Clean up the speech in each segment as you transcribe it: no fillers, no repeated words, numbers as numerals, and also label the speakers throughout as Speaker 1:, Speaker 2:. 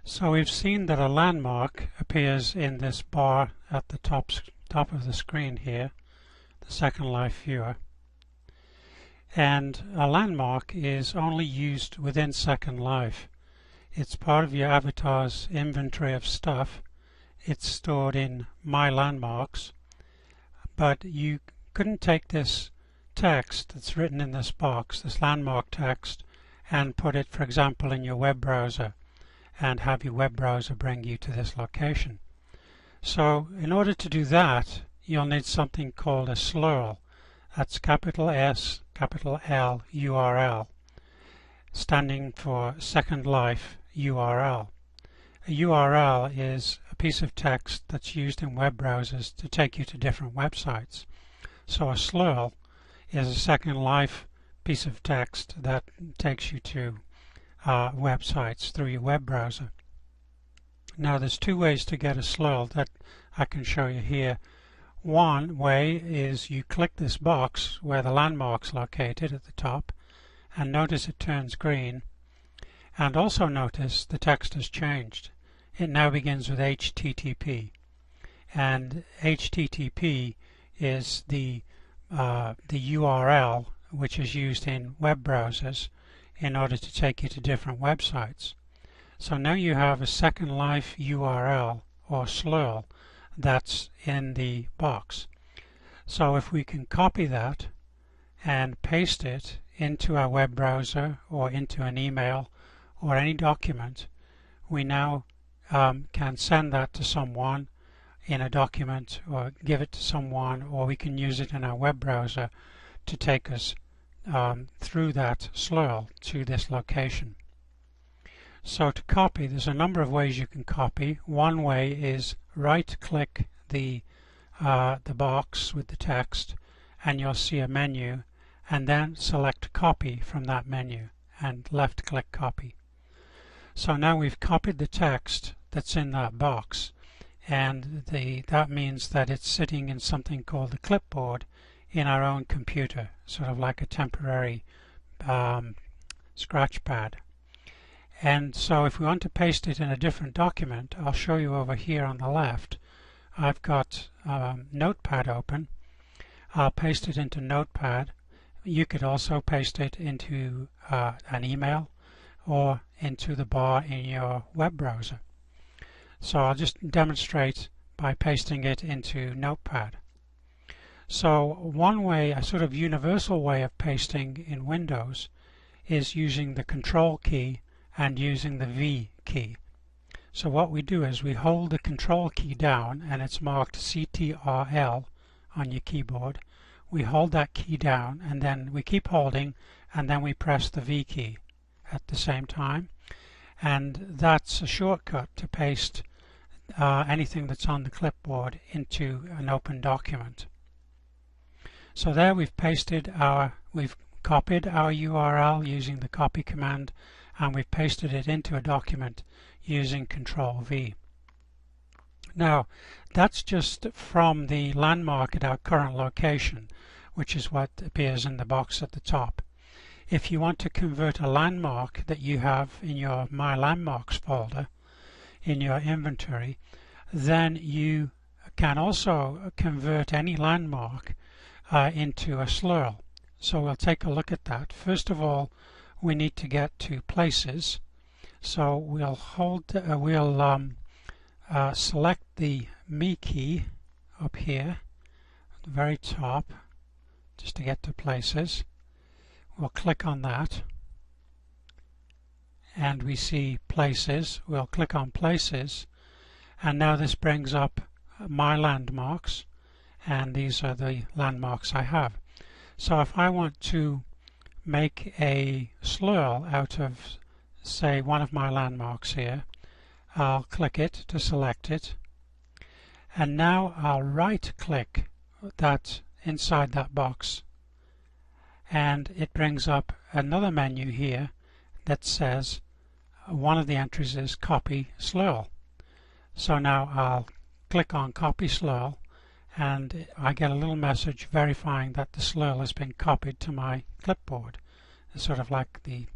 Speaker 1: So we've seen that a landmark appears in this bar at the top of the screen here, the Second Life viewer. And a landmark is only used within Second Life. It's part of your avatar's inventory of stuff. It's stored in My Landmarks, but you couldn't take this text that's written in this box, this landmark text, and put it, for example, in your web browser and have your web browser bring you to this location. So in order to do that, you'll need something called a SLurl. That's capital S, capital L, URL, standing for Second Life URL. A URL is a piece of text that's used in web browsers to take you to different websites. So a SLurl is a Second Life piece of text that takes you to websites through your web browser. Now there's two ways to get a SLurl that I can show you here. One way is you click this box where the landmark's located at the top, and notice it turns green, and also notice the text has changed. It now begins with HTTP, and HTTP is the URL which is used in web browsers in order to take you to different websites. So now you have a Second Life URL or SLurl that's in the box. So if we can copy that and paste it into our web browser or into an email or any document, we now can send that to someone in a document or give it to someone, or we can use it in our web browser to take us through that SLurl to this location. So to copy, there's a number of ways you can copy. One way is right-click the box with the text, and you'll see a menu, and then select Copy from that menu, and left-click Copy. So now we've copied the text that's in that box, and that means that it's sitting in something called the clipboard in our own computer, sort of like a temporary scratch pad. And so if we want to paste it in a different document, I'll show you over here on the left. I've got Notepad open. I'll paste it into Notepad. You could also paste it into an email or into the bar in your web browser. So I'll just demonstrate by pasting it into Notepad. So one way, a sort of universal way of pasting in Windows, is using the Control key and using the V key. So what we do is we hold the Control key down, and it's marked CTRL on your keyboard. We hold that key down, and then we keep holding, and then we press the V key at the same time. And that's a shortcut to paste anything that's on the clipboard into an open document. So there we've copied our URL using the copy command, and we've pasted it into a document using Control V. Now that's just from the landmark at our current location, which is what appears in the box at the top. If you want to convert a landmark that you have in your My Landmarks folder in your inventory, then you can also convert any landmark into a SLurl. So we'll take a look at that. First of all, we need to get to Places. So we'll select the Me key up here at the very top, just to get to Places. We'll click on that, and we see Places. We'll click on Places, and now this brings up My Landmarks, and these are the landmarks I have. So if I want to make a SLurl out of, say, one of my landmarks here, I'll click it to select it, and now I'll right-click that inside that box, and it brings up another menu here that says one of the entries is Copy SLurl. So now I'll click on Copy SLurl, and I get a little message verifying that the SLurl has been copied to my clipboard. It's sort of like the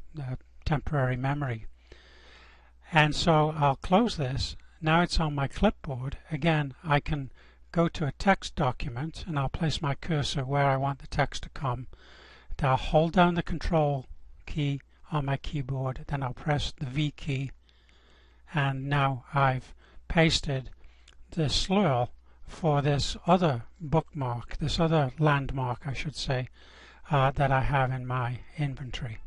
Speaker 1: temporary memory. And so I'll close this. Now it's on my clipboard. Again, I can go to a text document and I'll place my cursor where I want the text to come. Then I'll hold down the Control key on my keyboard, then I'll press the V key, and now I've pasted the SLurl for this other bookmark, this other landmark I should say, that I have in my inventory.